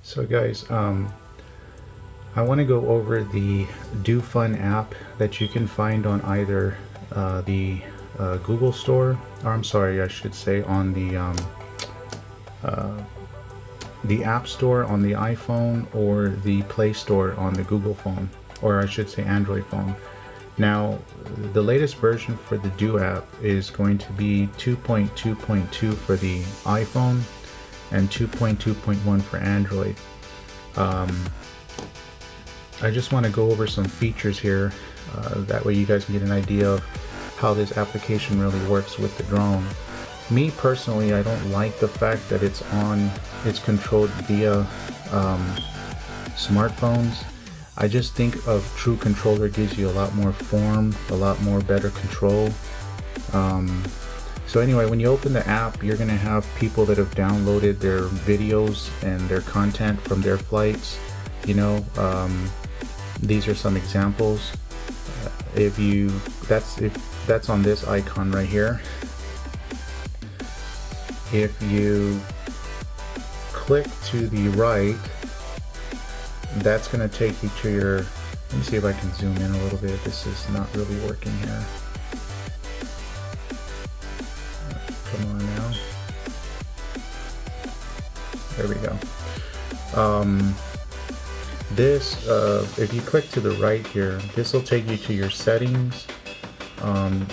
So guys, I want to go over the Do Fun app that you can find on either the Google Store, or I'm sorry, I should say on the App Store on the iPhone, or the Play Store on the Google phone, or I should say Android phone. Now, the latest version for the Do app is going to be 2.2.2 for the iPhone and 2.2.1 for Android. I just want to go over some features here, that way you guys can get an idea of how this application really works with the drone. Me personally, I don't like the fact that it's controlled via smartphones. I just think a true controller gives you a lot more form, a lot more better control. So anyway, when you open the app, you're going to have people that have downloaded their videos and their content from their flights. You know, these are some examples. If that's on this icon right here. If you click to the right, that's going to take you to your, let me see if I can zoom in a little bit. This is not really working here. Come on now. There we go. If you click to the right here, this will take you to your settings,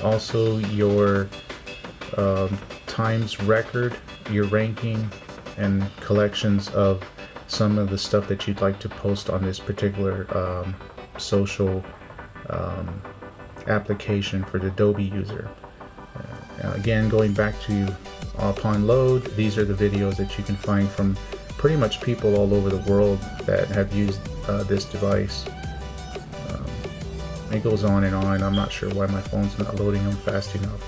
also your times record, your ranking, and collections of some of the stuff that you'd like to post on this particular social application for the Dobby user. Again, going back to upon load, these are the videos that you can find from pretty much people all over the world that have used this device. It goes on and on. I'm not sure why my phone's not loading them fast enough.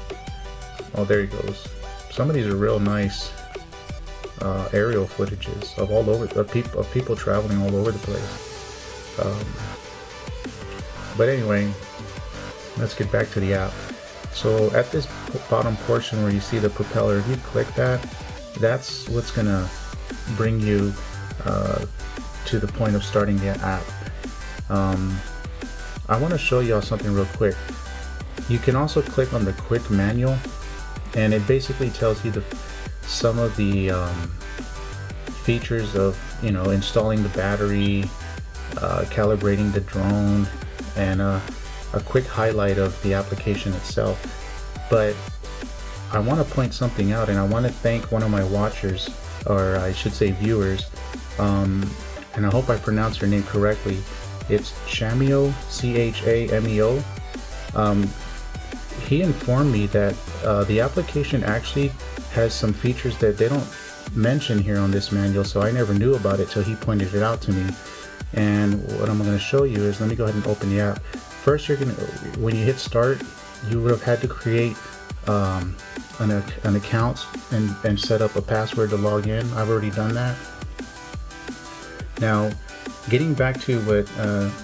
Oh, there he goes. Some of these are real nice aerial footages of all over, of people traveling all over the place. But anyway, let's get back to the app. So at this bottom portion where you see the propeller, if you click that, that's what's gonna bring you to the point of starting the app. I want to show y'all something real quick. You can also click on the quick manual, and it basically tells you some of the features of, you know, installing the battery, calibrating the drone, and a quick highlight of the application itself. But I want to point something out, and I want to thank one of my watchers, or I should say viewers, and I hope I pronounced her name correctly. It's Chameo, C-H-A-M-E-O. He informed me that the application actually has some features that they don't mention here on this manual, so I never knew about it till he pointed it out to me. And what I'm going to show you is, let me go ahead and open the app. First, when you hit start, you would have had to create an account and set up a password to log in. I've already done that. Now, getting back to what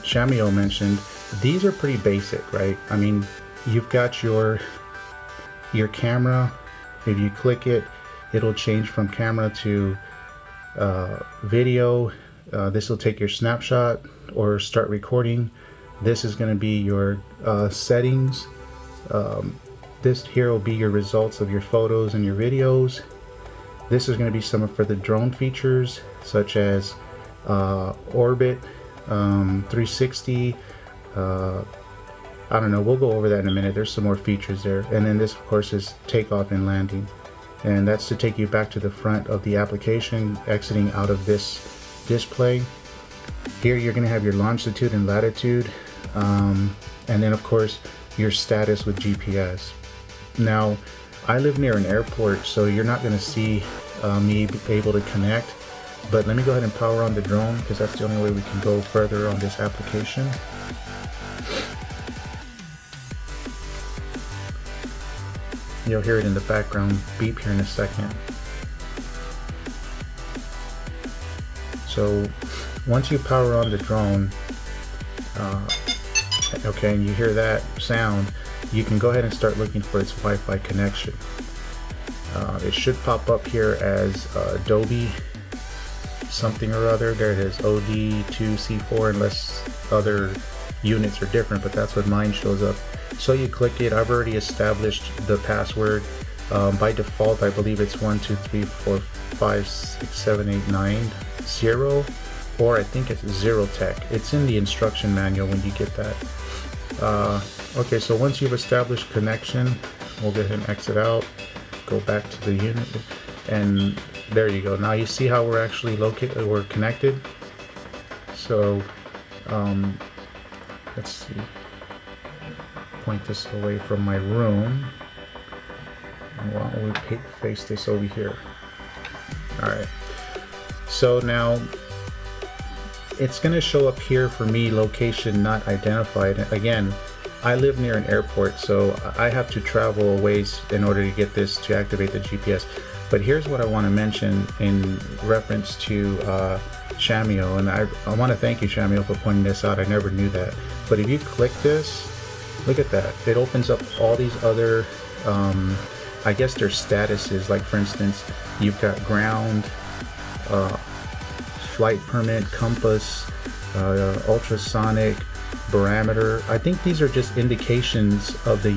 Chameo mentioned, these are pretty basic, right? I mean, you've got your camera. If you click it, it'll change from camera to video. This will take your snapshot or start recording. This is going to be your settings. This here will be your results of your photos and your videos. This is going to be some for the drone features, such as orbit, 360. I don't know, we'll go over that in a minute. There's some more features there. And then this, of course, is takeoff and landing. And that's to take you back to the front of the application, exiting out of this display. Here you're going to have your longitude and latitude, and then of course your status with GPS. Now, I live near an airport, so you're not going to see me able to connect, but let me go ahead and power on the drone, because that's the only way we can go further on this application. You'll hear it in the background beep here in a second. So once you power on the drone, okay, and you hear that sound, you can go ahead and start looking for its Wi-Fi connection. It should pop up here as Dobby, something or other. There it is, OD2C4, unless other units are different, but that's what mine shows up. So you click it. I've already established the password. By default, I believe it's 123456789 or I think it's 0tech. It's in the instruction manual when you get that. Okay, so once you've established connection, we'll go ahead and exit out, go back to the unit, and there you go. Now you see how we're actually located, we're connected. So let's see, point this away from my room. Why don't we face this over here? All right, so now it's going to show up here for me, location not identified. Again, I live near an airport, so I have to travel a ways in order to get this to activate the GPS. But here's what I want to mention in reference to Shamio, and I want to thank you, Shamio, for pointing this out. I never knew that. But if you click this, look at that. It opens up all these other, I guess they're statuses. Like for instance, you've got ground, flight permit, compass, ultrasonic, barometer. I think these are just indications of the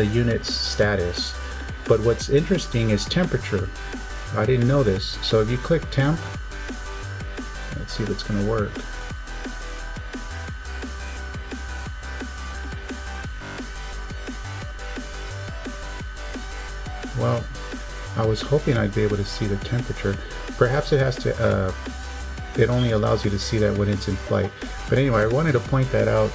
unit's status. But what's interesting is temperature. I didn't know this. So if you click temp, let's see if it's going to work. Well, I was hoping I'd be able to see the temperature. Perhaps it has to, it only allows you to see that when it's in flight. But anyway, I wanted to point that out,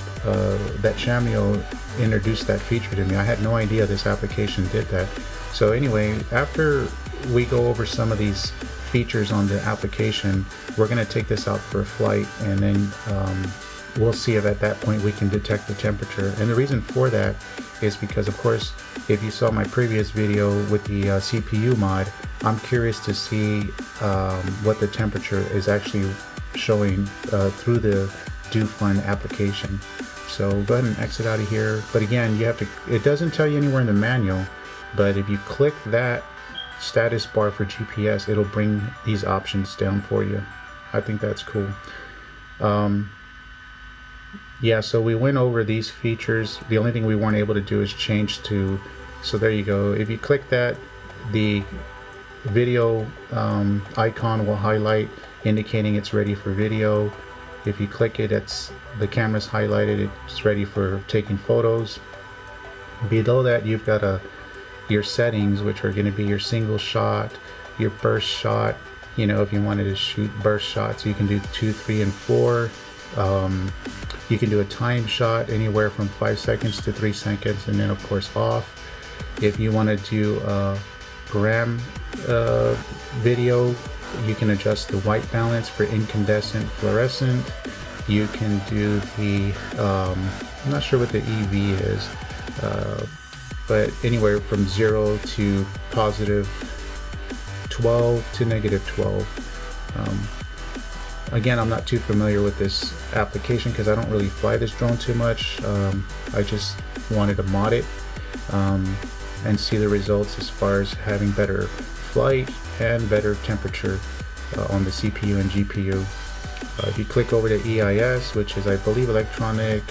that Shamio introduced that feature to me. I had no idea this application did that. So anyway, after we go over some of these features on the application, we're going to take this out for a flight, and then we'll see if at that point we can detect the temperature. And the reason for that is because, of course, if you saw my previous video with the CPU mod, I'm curious to see what the temperature is actually showing through the DoFund application. So go ahead and exit out of here. But again, you have to, it doesn't tell you anywhere in the manual, but if you click that status bar for GPS, it'll bring these options down for you. I think that's cool. Yeah, so we went over these features. The only thing we weren't able to do is change to, so there you go. If you click that, the video icon will highlight, indicating it's ready for video. If you click it, the camera's highlighted, it's ready for taking photos. Below that, you've got your settings, which are going to be your single shot, your burst shot. You know, if you wanted to shoot burst shots, you can do 2, 3, and 4. You can do a time shot anywhere from 5 seconds to 3 seconds, and then of course off. If you want to do gram video, you can adjust the white balance for incandescent, fluorescent. You can do the I'm not sure what the EV is, but anywhere from 0 to positive 12 to negative 12. Again, I'm not too familiar with this application because I don't really fly this drone too much. I just wanted to mod it and see the results as far as having better flight and better temperature on the CPU and GPU. If you click over to EIS, which is, I believe, electronic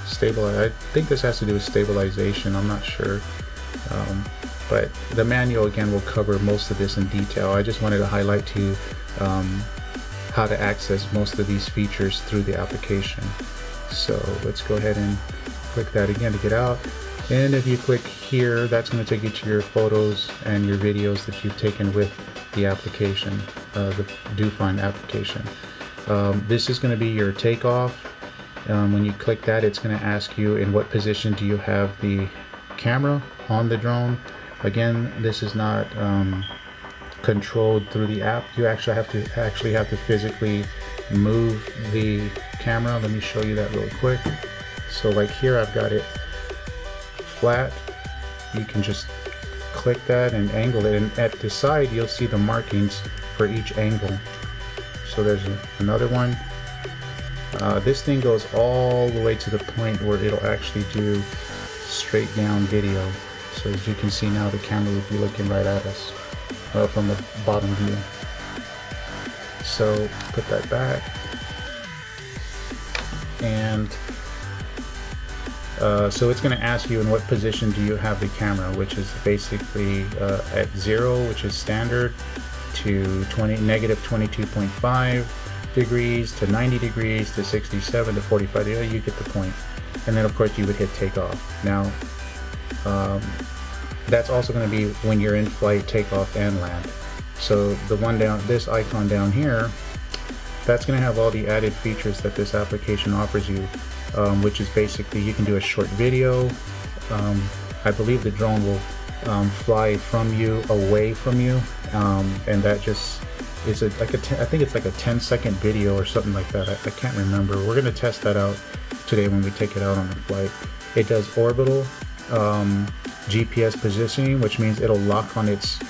stabilize. I think this has to do with stabilization. I'm not sure. But the manual again will cover most of this in detail. I just wanted to highlight to you how to access most of these features through the application. So let's go ahead and click that again to get out. And if you click here, that's going to take you to your photos and your videos that you've taken with the application, the DoFund application. This is going to be your takeoff. When you click that, it's going to ask you in what position do you have the camera on the drone. Again, this is not controlled through the app. You actually have to physically move the camera. Let me show you that real quick. So like here, I've got it flat. You can just click that and angle it, and at the side you'll see the markings for each angle. So there's another one. This thing goes all the way to the point where it'll actually do straight down video. So as you can see now, the camera will be looking right at us from the bottom view. So put that back, and so it's going to ask you in what position do you have the camera, which is basically at 0, which is standard, to negative 22.5 degrees, to 90 degrees, to 67, to 45. You get the point. And then of course you would hit takeoff. Now that's also going to be when you're in flight, takeoff and land. So the one down, this icon down here, that's going to have all the added features that this application offers you, which is basically you can do a short video. I believe the drone will fly from you, away from you, and that just is I think it's like a 10-second video or something like that. I can't remember. We're going to test that out today when we take it out on the flight. It does orbital GPS positioning, which means it'll lock on its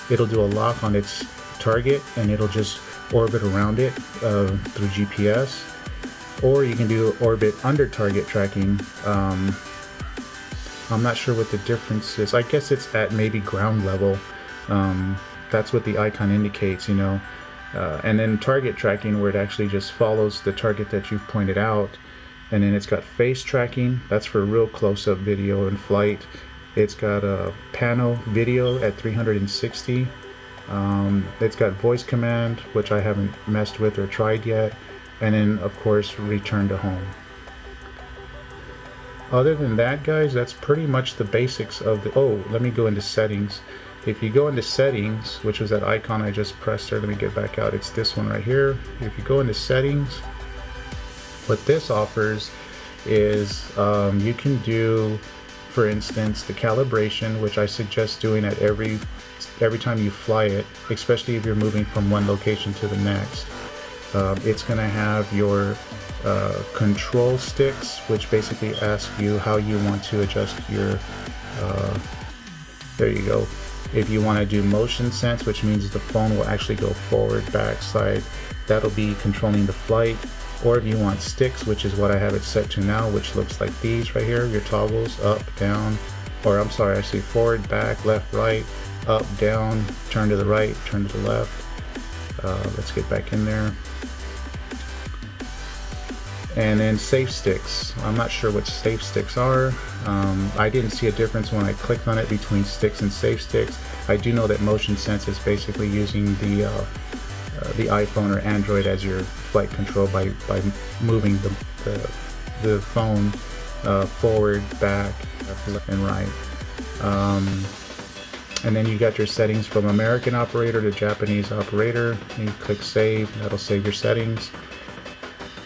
it'll do a lock on its target, and it'll just orbit around it through GPS. Or you can do orbit under target tracking. I'm not sure what the difference is. I guess it's at maybe ground level. That's what the icon indicates, you know. And then target tracking, where it actually just follows the target that you've pointed out. And then it's got face tracking. That's for real close-up video in flight. It's got a pano video at 360. It's got voice command, which I haven't messed with or tried yet. And then of course return to home. Other than that, guys, that's pretty much the basics of the... Oh, let me go into settings. If you go into settings, which was that icon I just pressed there, let me get back out, it's this one right here. If you go into settings, what this offers is you can do, for instance, the calibration, which I suggest doing at every time you fly it, especially if you're moving from one location to the next. It's going to have your control sticks, which basically ask you how you want to adjust your, there you go. If you want to do motion sense, which means the phone will actually go forward, back, side, that'll be controlling the flight. Or if you want sticks, which is what I have it set to now, which looks like these right here, your toggles, up, down, or I'm sorry, I say forward, back, left, right, up, down, turn to the right, turn to the left. Let's get back in there. And then safe sticks. I'm not sure what safe sticks are. I didn't see a difference when I clicked on it between sticks and safe sticks. I do know that motion sense is basically using the iPhone or Android as your flight control by moving the phone forward, back, left, and right. And then you got your settings from American operator to Japanese operator. You click save, that'll save your settings.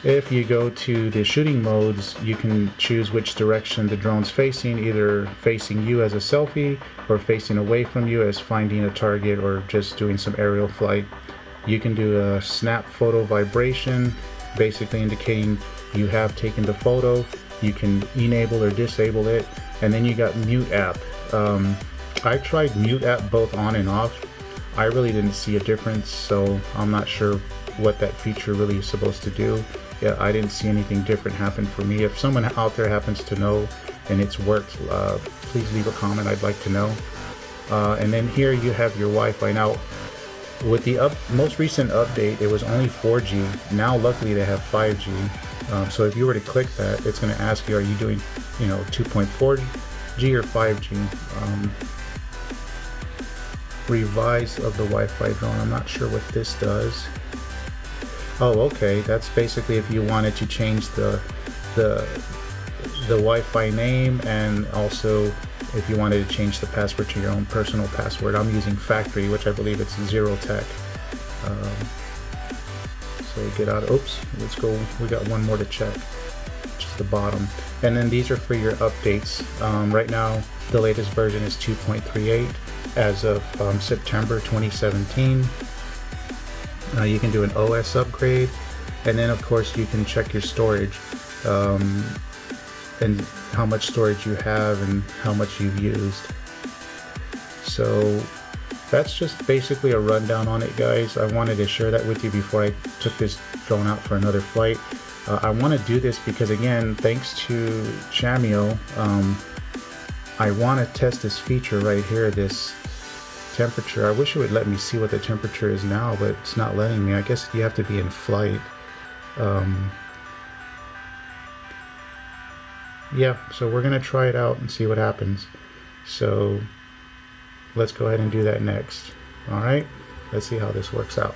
If you go to the shooting modes, you can choose which direction the drone's facing, either facing you as a selfie or facing away from you as finding a target or just doing some aerial flight. You can do a snap photo vibration, basically indicating you have taken the photo. You can enable or disable it. And then you got mute app. I tried mute app both on and off. I really didn't see a difference, so I'm not sure what that feature really is supposed to do. Yeah, I didn't see anything different happen for me. If someone out there happens to know and it's worked, please leave a comment. I'd like to know. And then here you have your Wi-Fi. Now, with the most recent update, it was only 4G. Now, luckily, they have 5G. So if you were to click that, it's going to ask you, are you doing, 2.4G or 5G? Revise of the Wi-Fi drone. I'm not sure what this does. Oh, okay. That's basically if you wanted to change the Wi-Fi name, and also if you wanted to change the password to your own personal password. I'm using factory, which I believe it's Zero Tech. So get out. Oops. Let's go. We got one more to check, which is the bottom. And then these are for your updates. Right now, the latest version is 2.38 as of September 2017. You can do an OS upgrade, and then of course you can check your storage and how much storage you have and how much you've used. So that's just basically a rundown on it, guys. I wanted to share that with you before I took this drone out for another flight. I want to do this because, again, thanks to Chameo, I want to test this feature right here, this temperature. I wish it would let me see what the temperature is now, but it's not letting me. I guess you have to be in flight. Yeah, so we're gonna try it out and see what happens. So let's go ahead and do that next. All right, let's see how this works out.